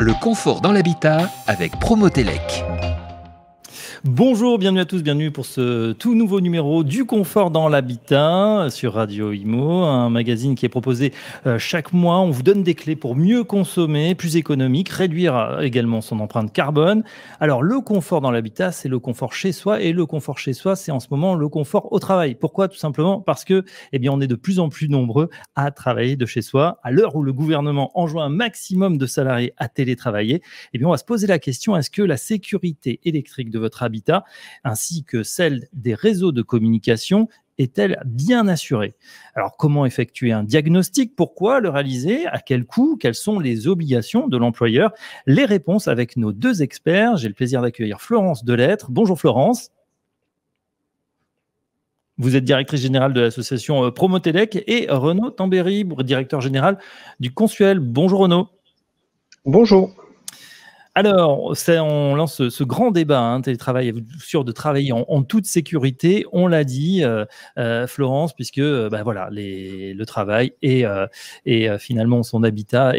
Le confort dans l'habitat avec Promotelec. Bonjour, bienvenue à tous, bienvenue pour ce tout nouveau numéro du confort dans l'habitat sur Radio Imo, un magazine qui est proposé chaque mois. On vous donne des clés pour mieux consommer, plus économique, réduire également son empreinte carbone. Alors le confort dans l'habitat, c'est le confort chez soi, et le confort chez soi, c'est en ce moment le confort au travail. Pourquoi? Tout simplement parce que, on est de plus en plus nombreux à travailler de chez soi. À l'heure où le gouvernement enjoint un maximum de salariés à télétravailler, on va se poser la question: est-ce que la sécurité électrique de votre habitat ainsi que celle des réseaux de communication est-elle bien assurée? Alors, comment effectuer un diagnostic? Pourquoi le réaliser? À quel coût? Quelles sont les obligations de l'employeur? Les réponses avec nos deux experts. J'ai le plaisir d'accueillir Florence Delettre. Bonjour Florence. Vous êtes directrice générale de l'association Promotelec, et Renaud Tambéry, directeur général du Consuel. Bonjour Renaud. Bonjour. Alors, on lance ce grand débat, télétravail, êtes-vous sûr de travailler en toute sécurité? On l'a dit, Florence, puisque le travail et finalement son habitat,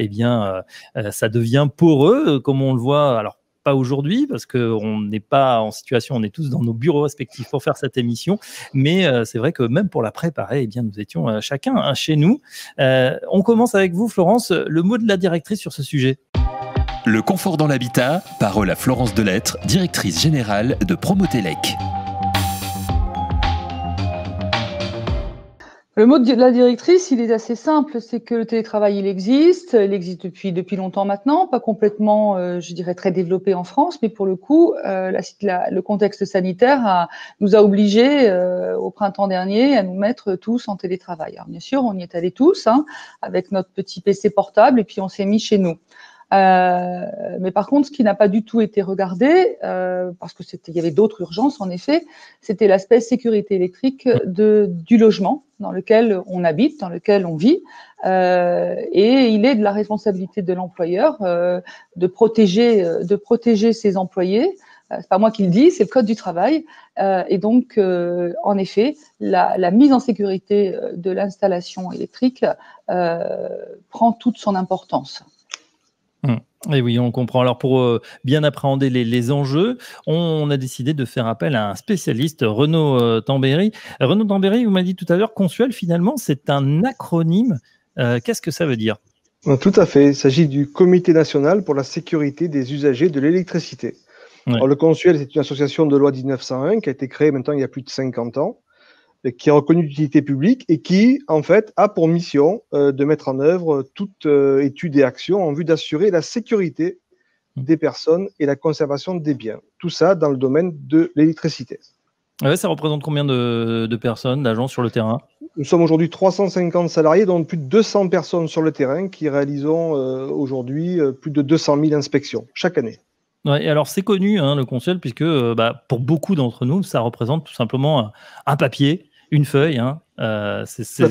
ça devient poreux, comme on le voit. Alors, pas aujourd'hui, parce qu'on n'est pas en situation, on est tous dans nos bureaux respectifs pour faire cette émission, mais c'est vrai que même pour la préparer, nous étions chacun chez nous. On commence avec vous, Florence. Le mot de la directrice sur ce sujet. Le confort dans l'habitat, parole à Florence Delettre, directrice générale de Promotelec. Le mot de la directrice, il est assez simple, c'est que le télétravail, il existe depuis longtemps maintenant, pas complètement, je dirais, très développé en France, mais pour le coup, le contexte sanitaire nous a obligés, au printemps dernier, à nous mettre tous en télétravail. Alors bien sûr, on y est allés tous, avec notre petit PC portable, et puis on s'est mis chez nous. Mais par contre, ce qui n'a pas du tout été regardé, parce que il y avait d'autres urgences en effet, c'était l'aspect sécurité électrique du logement dans lequel on habite, dans lequel on vit, et il est de la responsabilité de l'employeur de protéger ses employés. C'est pas moi qui le dis, c'est le code du travail, et donc en effet, la mise en sécurité de l'installation électrique prend toute son importance. Et oui, on comprend. Alors, pour bien appréhender les enjeux, on a décidé de faire appel à un spécialiste, Renaud Tambéry. Renaud Tambéry, vous m'avez dit tout à l'heure, Consuel, finalement, c'est un acronyme. Qu'est-ce que ça veut dire? Tout à fait. Il s'agit du Comité national pour la sécurité des usagers de l'électricité. Ouais. Alors, le Consuel, c'est une association de loi 1901 qui a été créée maintenant il y a plus de 50 ans, qui est reconnue d'utilité publique et qui, en fait, a pour mission de mettre en œuvre toute étude et action en vue d'assurer la sécurité des personnes et la conservation des biens. Tout ça dans le domaine de l'électricité. Ouais, ça représente combien de personnes, d'agents sur le terrain? Nous sommes aujourd'hui 350 salariés, dont plus de 200 personnes sur le terrain qui réalisons aujourd'hui plus de 200 000 inspections chaque année. Ouais, et alors, c'est connu, le Consuel, puisque pour beaucoup d'entre nous, ça représente tout simplement un papier, une feuille. C'est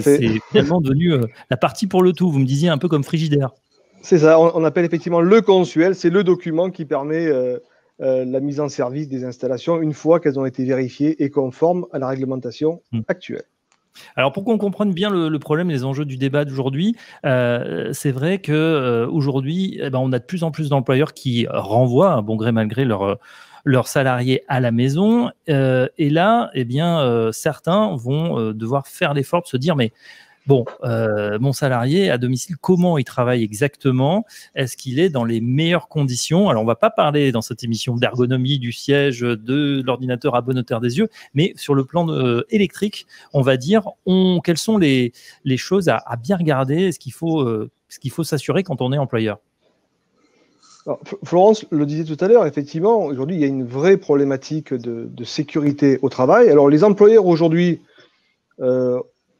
finalement devenu la partie pour le tout. Vous me disiez un peu comme Frigidaire. C'est ça, on appelle effectivement le Consuel, c'est le document qui permet la mise en service des installations une fois qu'elles ont été vérifiées et conformes à la réglementation actuelle. Alors, pour qu'on comprenne bien le problème et les enjeux du débat d'aujourd'hui, c'est vrai qu'aujourd'hui, on a de plus en plus d'employeurs qui renvoient, bon gré mal gré, leurs salariés à la maison. Et là, certains vont devoir faire l'effort de se dire, mais bon, mon salarié à domicile, comment il travaille exactement? Est-ce qu'il est dans les meilleures conditions? Alors, on ne va pas parler dans cette émission d'ergonomie du siège, de l'ordinateur à bonne hauteur des yeux, mais sur le plan électrique, on va dire quelles sont les choses à bien regarder, ce qu'il faut s'assurer quand on est employeur. Alors, Florence le disait tout à l'heure, effectivement, aujourd'hui, il y a une vraie problématique de sécurité au travail. Alors, les employeurs aujourd'hui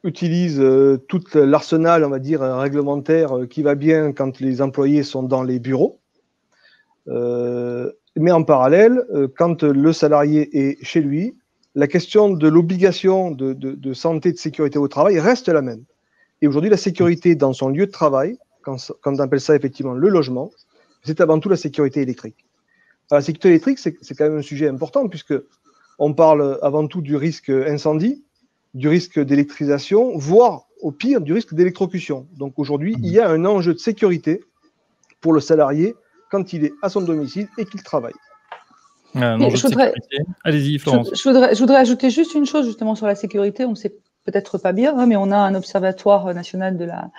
utilisent tout l'arsenal, on va dire, réglementaire qui va bien quand les employés sont dans les bureaux. Mais en parallèle, quand le salarié est chez lui, la question de l'obligation de santé et de sécurité au travail reste la même. Et aujourd'hui, la sécurité dans son lieu de travail, quand on appelle ça effectivement le logement, c'est avant tout la sécurité électrique. Alors, la sécurité électrique, c'est quand même un sujet important puisque on parle avant tout du risque incendie, du risque d'électrisation, voire au pire du risque d'électrocution. Donc aujourd'hui, il y a un enjeu de sécurité pour le salarié quand il est à son domicile et qu'il travaille. Allez-y, Florence. Je voudrais ajouter juste une chose justement sur la sécurité. On ne sait peut-être pas bien, mais on a un observatoire national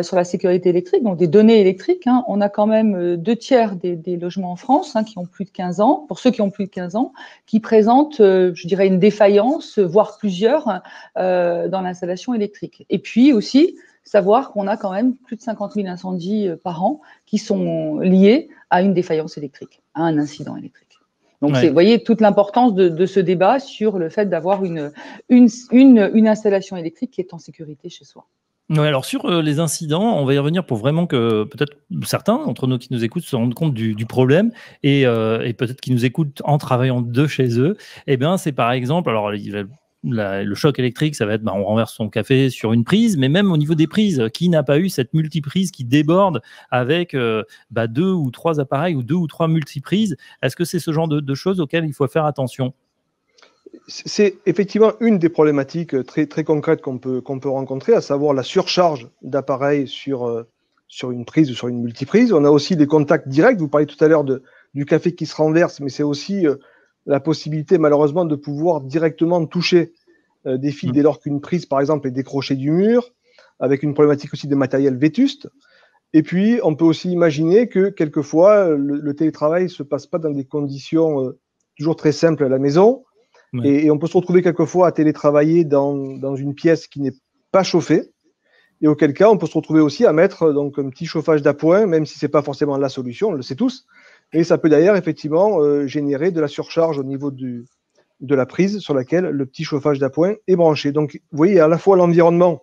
sur la sécurité électrique, donc des données électriques. On a quand même 2/3 des logements en France qui ont plus de 15 ans, pour ceux qui ont plus de 15 ans, qui présentent, je dirais, une défaillance, voire plusieurs, dans l'installation électrique. Et puis aussi, savoir qu'on a quand même plus de 50 000 incendies par an qui sont liés à une défaillance électrique, à un incident électrique. Donc, vous voyez toute l'importance de ce débat sur le fait d'avoir une installation électrique qui est en sécurité chez soi. Oui, alors sur les incidents, on va y revenir pour vraiment que peut-être certains d'entre nous qui nous écoutent se rendent compte du problème et peut-être qu'ils nous écoutent en travaillant de chez eux. Eh bien, c'est par exemple, alors le choc électrique, ça va être on renverse son café sur une prise, mais même au niveau des prises, qui n'a pas eu cette multiprise qui déborde avec 2 ou 3 appareils ou 2 ou 3 multiprises? Est-ce que c'est ce genre de choses auxquelles il faut faire attention? C'est effectivement une des problématiques très, très concrètes qu'on peut rencontrer, à savoir la surcharge d'appareils sur une prise ou sur une multiprise. On a aussi des contacts directs. Vous parliez tout à l'heure du café qui se renverse, mais c'est aussi la possibilité malheureusement de pouvoir directement toucher des fils dès lors qu'une prise, par exemple, est décrochée du mur, avec une problématique aussi de matériel vétuste. Et puis, on peut aussi imaginer que quelquefois, le télétravail ne se passe pas dans des conditions toujours très simples à la maison. Ouais. Et on peut se retrouver quelquefois à télétravailler dans une pièce qui n'est pas chauffée. Et auquel cas, on peut se retrouver aussi à mettre donc un petit chauffage d'appoint, même si ce n'est pas forcément la solution, on le sait tous. Et ça peut d'ailleurs effectivement générer de la surcharge au niveau de la prise sur laquelle le petit chauffage d'appoint est branché. Donc, vous voyez, à la fois l'environnement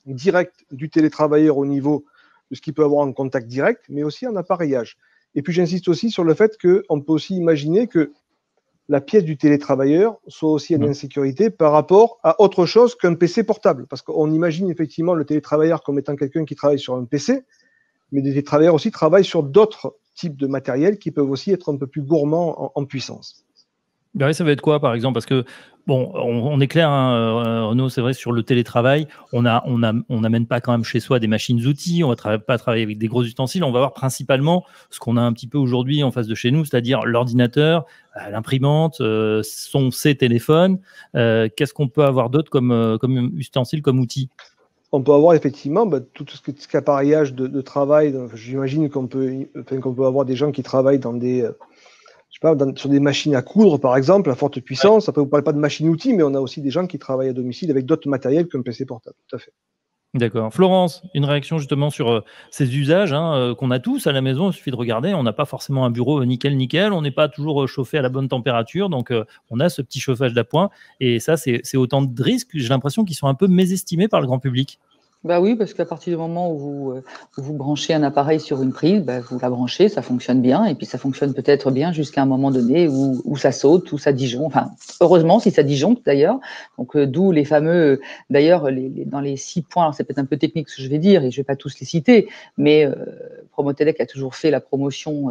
direct du télétravailleur au niveau de ce qu'il peut avoir en contact direct, mais aussi en appareillage. Et puis, j'insiste aussi sur le fait qu'on peut aussi imaginer que la pièce du télétravailleur soit aussi en insécurité par rapport à autre chose qu'un PC portable. Parce qu'on imagine effectivement le télétravailleur comme étant quelqu'un qui travaille sur un PC, mais des télétravailleurs aussi travaillent sur d'autres types de matériel qui peuvent aussi être un peu plus gourmands en puissance. Ben, ça va être quoi, par exemple? Parce que, bon, on est clair, Renaud, c'est vrai, sur le télétravail, on n'amène pas quand même chez soi des machines-outils, on ne va pas travailler avec des gros ustensiles, on va voir principalement ce qu'on a un petit peu aujourd'hui en face de chez nous, c'est-à-dire l'ordinateur, l'imprimante, ses téléphones. Qu'est-ce qu'on peut avoir d'autre comme ustensile, comme outil? On peut avoir effectivement tout ce qu'appareillage de travail. J'imagine qu'on peut avoir des gens qui travaillent dans des... sur des machines à coudre, par exemple, à forte puissance. Après, vous ne parlez pas de machines-outils, mais on a aussi des gens qui travaillent à domicile avec d'autres matériels qu'un PC portable. Tout à fait. D'accord. Florence, une réaction justement sur ces usages qu'on a tous à la maison. Il suffit de regarder. On n'a pas forcément un bureau nickel. On n'est pas toujours chauffé à la bonne température. Donc, on a ce petit chauffage d'appoint. Et ça, c'est autant de risques, j'ai l'impression, qu'ils sont un peu mésestimés par le grand public. Bah oui, parce qu'à partir du moment où vous branchez un appareil sur une prise, vous la branchez, ça fonctionne bien, et puis ça fonctionne peut-être bien jusqu'à un moment donné où ça saute, où ça disjoncte. Enfin, heureusement si ça disjoncte d'ailleurs. Donc d'où les fameux, d'ailleurs dans les 6 points. Alors c'est peut-être un peu technique ce que je vais dire, et je vais pas tous les citer, mais Promotelec a toujours fait la promotion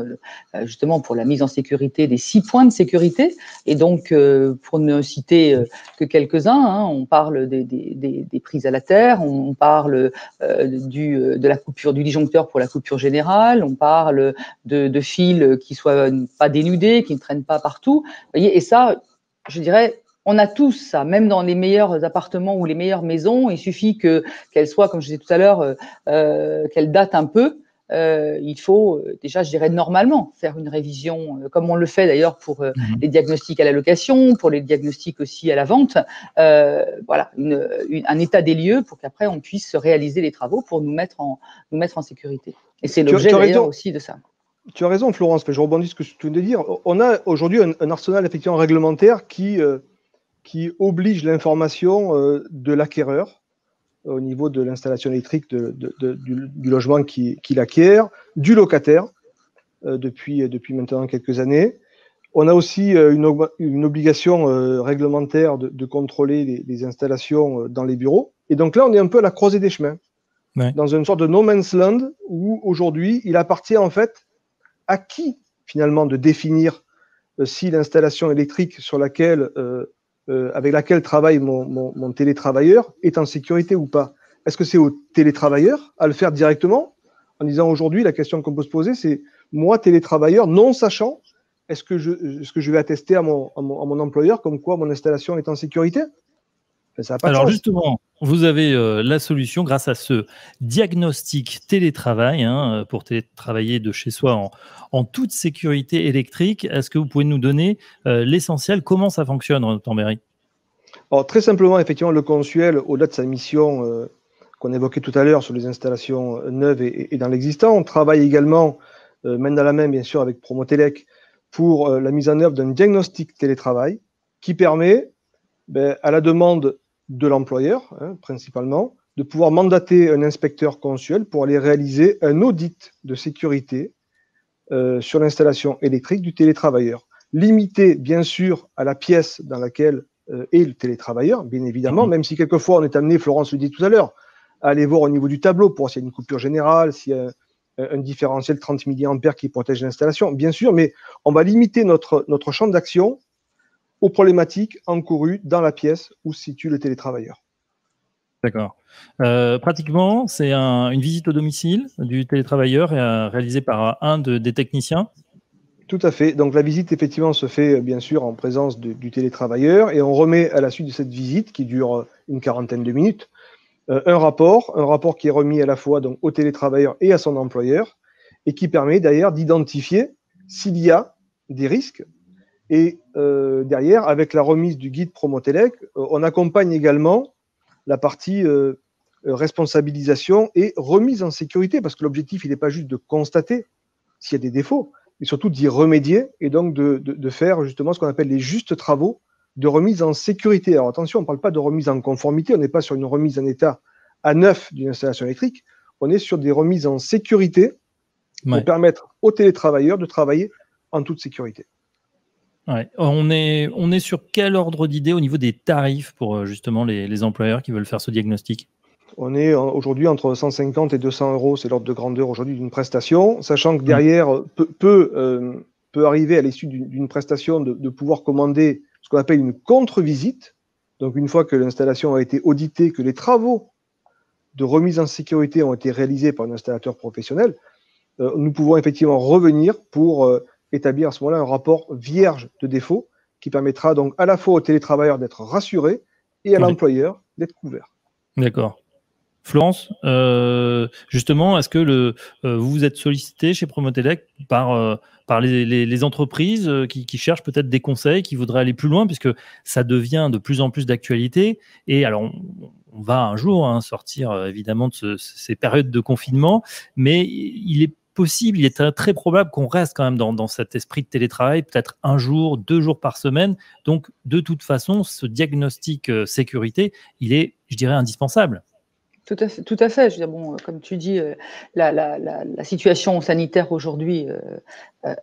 justement pour la mise en sécurité des 6 points de sécurité. Et donc pour ne citer que quelques-uns, on parle des prises à la terre, on parle de la coupure du disjoncteur pour la coupure générale, on parle de fils qui soient pas dénudés, qui ne traînent pas partout. Vous voyez, et ça, je dirais, on a tous ça, même dans les meilleurs appartements ou les meilleures maisons. Il suffit qu'elles soient, comme je disais tout à l'heure, qu'elles datent un peu. Il faut déjà, je dirais, normalement faire une révision, comme on le fait d'ailleurs pour les diagnostics à la location, pour les diagnostics aussi à la vente. Voilà, un état des lieux pour qu'après on puisse réaliser les travaux pour nous mettre en sécurité. Et c'est l'objet d'ailleurs aussi de ça. Tu as raison, Florence. Je rebondis sur ce que tu viens de dire. On a aujourd'hui un arsenal effectivement réglementaire qui oblige l'information de l'acquéreur au niveau de l'installation électrique du logement qu'il acquiert, du locataire depuis maintenant quelques années. On a aussi une obligation réglementaire de contrôler les installations dans les bureaux. Et donc là, on est un peu à la croisée des chemins, dans une sorte de no man's land où aujourd'hui, il appartient en fait à qui finalement de définir si l'installation électrique avec laquelle travaille mon télétravailleur est en sécurité ou pas. Est-ce que c'est au télétravailleur à le faire directement? En disant aujourd'hui, la question qu'on peut se poser, c'est moi, télétravailleur, non sachant, est-ce que je vais attester à mon employeur comme quoi mon installation est en sécurité? Ça n'a pas de Alors sens. justement, vous avez la solution grâce à ce diagnostic télétravail pour télétravailler de chez soi en toute sécurité électrique. Est-ce que vous pouvez nous donner l'essentiel? Comment ça fonctionne, Tambéry? Alors, très simplement, effectivement, le Consuel, au-delà de sa mission qu'on évoquait tout à l'heure sur les installations neuves et dans l'existant, on travaille également main dans la main, bien sûr, avec Promotelec pour la mise en œuvre d'un diagnostic télétravail qui permet, à la demande de l'employeur, principalement, de pouvoir mandater un inspecteur Consuel pour aller réaliser un audit de sécurité sur l'installation électrique du télétravailleur. Limité, bien sûr, à la pièce dans laquelle est le télétravailleur, bien évidemment, même si quelquefois on est amené, Florence le dit tout à l'heure, à aller voir au niveau du tableau pour s'il y a une coupure générale, s'il y a un différentiel 30 mA qui protège l'installation, bien sûr, mais on va limiter notre champ d'action aux problématiques encourues dans la pièce où se situe le télétravailleur. D'accord. Pratiquement, c'est une visite au domicile du télétravailleur réalisée par un des techniciens. Tout à fait. Donc la visite, effectivement, se fait bien sûr en présence du télétravailleur et on remet à la suite de cette visite, qui dure une quarantaine de minutes, un rapport qui est remis à la fois donc, au télétravailleur et à son employeur et qui permet d'ailleurs d'identifier s'il y a des risques. Et derrière, avec la remise du guide Promotelec, on accompagne également la partie responsabilisation et remise en sécurité, parce que l'objectif, il n'est pas juste de constater s'il y a des défauts, mais surtout d'y remédier et donc de faire justement ce qu'on appelle les justes travaux de remise en sécurité. Alors attention, on ne parle pas de remise en conformité, on n'est pas sur une remise en état à neuf d'une installation électrique, on est sur des remises en sécurité pour permettre aux télétravailleurs de travailler en toute sécurité. Ouais. On est sur quel ordre d'idée au niveau des tarifs pour justement les employeurs qui veulent faire ce diagnostic? On est aujourd'hui entre 150 et 200 euros, c'est l'ordre de grandeur aujourd'hui d'une prestation, sachant que derrière peut arriver à l'issue d'une prestation de pouvoir commander ce qu'on appelle une contre-visite. Donc une fois que l'installation a été auditée, que les travaux de remise en sécurité ont été réalisés par un installateur professionnel, nous pouvons effectivement revenir pour établir à ce moment-là un rapport vierge de défauts qui permettra donc à la fois au télétravailleur d'être rassuré et à l'employeur d'être couvert. D'accord. Florence, justement, est-ce que vous êtes sollicité chez Promotelec par les entreprises qui cherchent peut-être des conseils, qui voudraient aller plus loin, puisque ça devient de plus en plus d'actualité. Et alors, on va un jour sortir évidemment de ces périodes de confinement, mais il est possible, il est très probable qu'on reste quand même dans cet esprit de télétravail, peut-être 1 jour, 2 jours par semaine. Donc, de toute façon, ce diagnostic sécurité, il est, je dirais, indispensable. Tout à fait. Je veux dire, bon, comme tu dis, la situation sanitaire aujourd'hui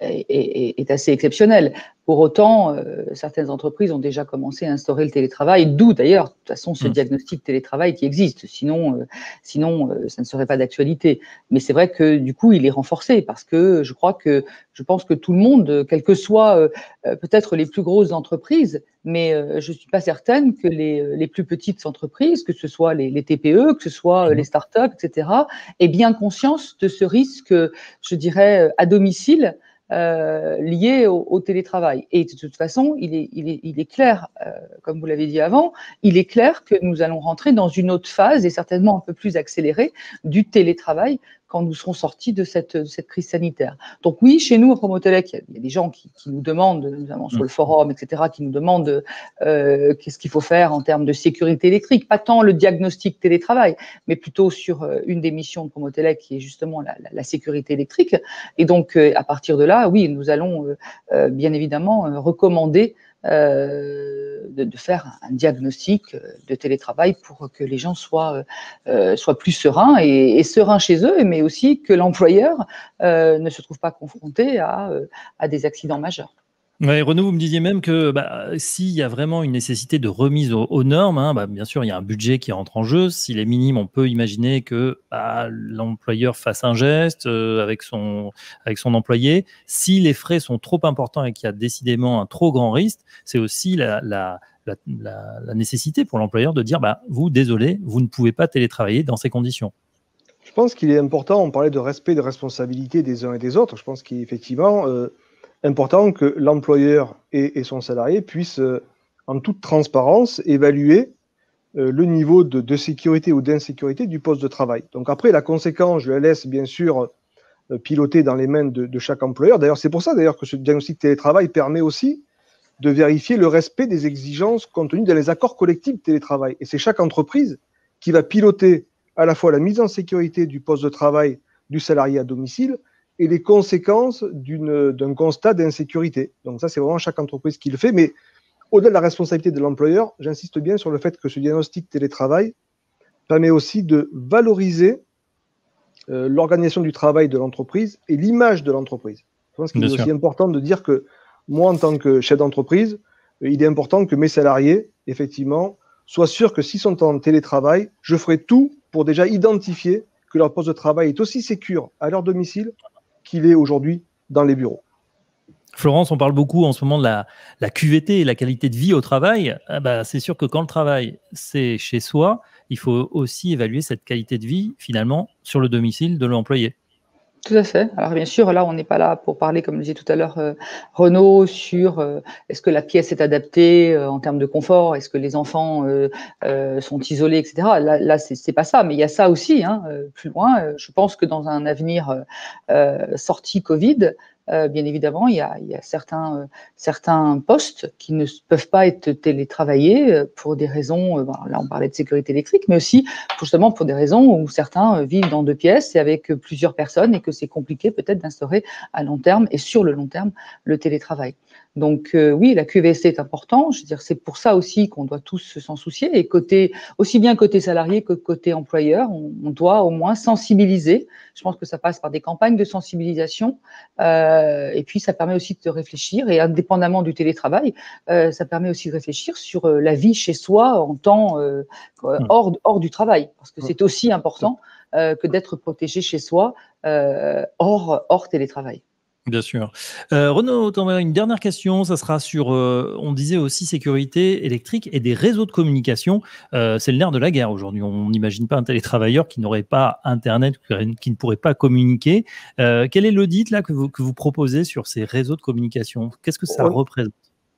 est assez exceptionnelle. Pour autant, certaines entreprises ont déjà commencé à instaurer le télétravail, d'où d'ailleurs, de toute façon, ce diagnostic télétravail qui existe. Sinon, ça ne serait pas d'actualité. Mais c'est vrai que du coup, il est renforcé parce que je pense que tout le monde, quelles que soient peut-être les plus grosses entreprises, mais je ne suis pas certaine que les plus petites entreprises, que ce soit les TPE, que ce soit les startups, etc., aient bien conscience de ce risque, je dirais, à domicile, lié au télétravail. Et de toute façon, il est clair, comme vous l'avez dit avant, il est clair que nous allons rentrer dans une autre phase, et certainement un peu plus accélérée, du télétravail quand nous serons sortis de cette crise sanitaire. Donc oui, chez nous, à Promotelec, il y a des gens qui nous demandent, notamment sur le forum, etc., qui nous demandent qu'est-ce qu'il faut faire en termes de sécurité électrique. Pas tant le diagnostic télétravail, mais plutôt sur une des missions de Promotelec qui est justement la sécurité électrique. Et donc, à partir de là, oui, nous allons bien évidemment recommander de faire un diagnostic de télétravail pour que les gens soient plus sereins et sereins chez eux, mais aussi que l'employeur ne se trouve pas confronté à des accidents majeurs. Ouais, Renaud, vous me disiez même que s'il y a vraiment une nécessité de remise aux normes, bien sûr, il y a un budget qui rentre en jeu. S'il est minime, on peut imaginer que l'employeur fasse un geste avec son employé. Si les frais sont trop importants et qu'il y a décidément un trop grand risque, c'est aussi la nécessité pour l'employeur de dire vous, désolé, vous ne pouvez pas télétravailler dans ces conditions. Je pense qu'il est important, on parlait de respect de responsabilité des uns et des autres, je pense qu'il est effectivement important que l'employeur et son salarié puissent, en toute transparence, évaluer le niveau de sécurité ou d'insécurité du poste de travail. Donc après, la conséquence, je la laisse bien sûr piloter dans les mains de chaque employeur. D'ailleurs, c'est pour ça d'ailleurs que ce diagnostic télétravail permet aussi de vérifier le respect des exigences contenues dans les accords collectifs de télétravail. Et c'est chaque entreprise qui va piloter à la fois la mise en sécurité du poste de travail du salarié à domicile et les conséquences d'un constat d'insécurité. Donc ça, c'est vraiment chaque entreprise qui le fait. Mais au-delà de la responsabilité de l'employeur, j'insiste bien sur le fait que ce diagnostic télétravail permet aussi de valoriser l'organisation du travail de l'entreprise et l'image de l'entreprise. Je pense qu'il est aussi important de dire que moi, en tant que chef d'entreprise, il est important que mes salariés, effectivement, soient sûrs que s'ils sont en télétravail, je ferai tout pour déjà identifier que leur poste de travail est aussi sécure à leur domicile qu'il est aujourd'hui dans les bureaux. Florence, on parle beaucoup en ce moment de la QVT et la qualité de vie au travail. C'est sûr que quand le travail, c'est chez soi, il faut aussi évaluer cette qualité de vie, finalement, sur le domicile de l'employé. Tout à fait. Alors bien sûr, là, on n'est pas là pour parler, comme le disait tout à l'heure Renaud, sur est-ce que la pièce est adaptée en termes de confort, est-ce que les enfants sont isolés, etc. Là, c'est pas ça, mais il y a ça aussi. Plus loin, je pense que dans un avenir sorti Covid, bien évidemment, il y a certains postes qui ne peuvent pas être télétravaillés pour des raisons, là on parlait de sécurité électrique, mais aussi justement pour des raisons où certains vivent dans 2 pièces et avec plusieurs personnes et que c'est compliqué peut-être d'instaurer à long terme et sur le long terme le télétravail. Donc oui, la QVC est important. Je veux dire, c'est pour ça aussi qu'on doit tous s'en soucier. Et aussi bien côté salarié que côté employeur, on doit au moins sensibiliser. Je pense que ça passe par des campagnes de sensibilisation. Et puis ça permet aussi de réfléchir. Et indépendamment du télétravail, ça permet aussi de réfléchir sur la vie chez soi en temps hors du travail, parce que c'est aussi important que d'être protégé chez soi hors télétravail. Bien sûr. Renaud, une dernière question, ça sera sur, on disait aussi sécurité électrique et des réseaux de communication. C'est le nerf de la guerre aujourd'hui. On n'imagine pas un télétravailleur qui n'aurait pas Internet, qui ne pourrait pas communiquer. Quel est l'audit là que vous proposez sur ces réseaux de communication? Qu'est-ce que ça représente?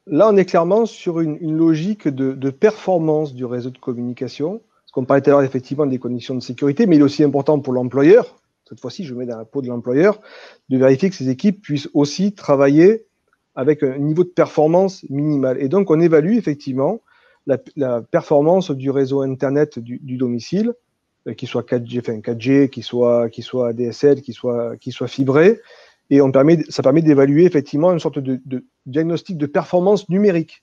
Là, on est clairement sur une logique de performance du réseau de communication. Parce qu'on parlait tout à l'heure effectivement des conditions de sécurité, mais il est aussi important pour l'employeur. Cette fois-ci, je mets dans la peau de l'employeur, de vérifier que ces équipes puissent aussi travailler avec un niveau de performance minimal. Et donc, on évalue effectivement la performance du réseau Internet du domicile, qu'il soit 4G, qu'il soit ADSL, qu'il soit fibré. Et ça permet d'évaluer effectivement une sorte de diagnostic de performance numérique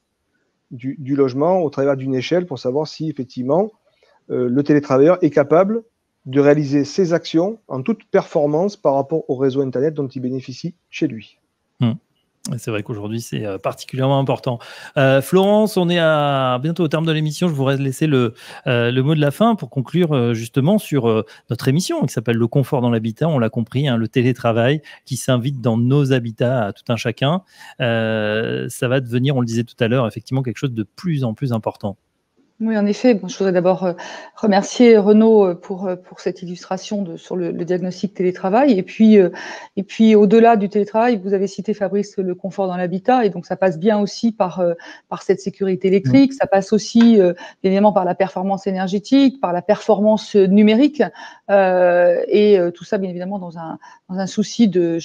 du logement au travers d'une échelle pour savoir si effectivement le télétravailleur est capable de réaliser ses actions en toute performance par rapport au réseau Internet dont il bénéficie chez lui. C'est vrai qu'aujourd'hui, c'est particulièrement important. Florence, on est bientôt au terme de l'émission. Je voudrais laisser le mot de la fin pour conclure justement sur notre émission qui s'appelle Le confort dans l'habitat. On l'a compris, le télétravail qui s'invite dans nos habitats à tout un chacun. Ça va devenir, on le disait tout à l'heure, effectivement quelque chose de plus en plus important. Oui, en effet. Je voudrais d'abord remercier Renaud pour cette illustration sur le diagnostic télétravail. Et puis au-delà du télétravail, vous avez cité, Fabrice, le confort dans l'habitat. Et donc, ça passe bien aussi par cette sécurité électrique. Ça passe aussi, évidemment, par la performance énergétique, par la performance numérique. Et tout ça, bien évidemment, dans un souci de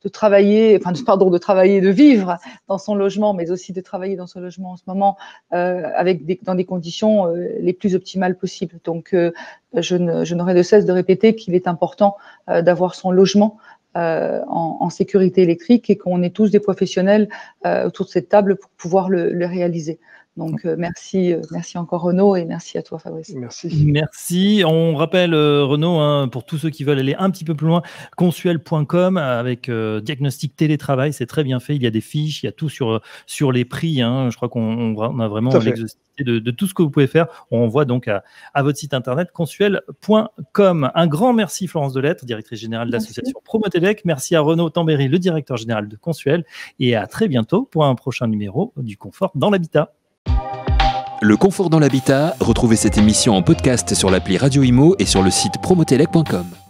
travailler, de travailler, de vivre dans son logement, mais aussi de travailler dans son logement en ce moment dans des conditions les plus optimales possibles. Donc, je n'aurai de cesse de répéter qu'il est important d'avoir son logement en sécurité électrique et qu'on est tous des professionnels autour de cette table pour pouvoir le réaliser. Donc, merci encore Renaud et merci à toi Fabrice. Merci. On rappelle Renaud, pour tous ceux qui veulent aller un petit peu plus loin, consuel.com avec diagnostic télétravail, c'est très bien fait. Il y a des fiches, il y a tout sur les prix. Je crois qu'on a vraiment l'exhaustivité de tout ce que vous pouvez faire. On envoie donc à votre site internet consuel.com. Un grand merci Florence Delettre, directrice générale de l'association Promotelec. Merci à Renaud Tambéry, le directeur général de Consuel, et à très bientôt pour un prochain numéro du confort dans l'habitat. Le confort dans l'habitat, retrouvez cette émission en podcast sur l'appli Radio Imo et sur le site promotelec.com.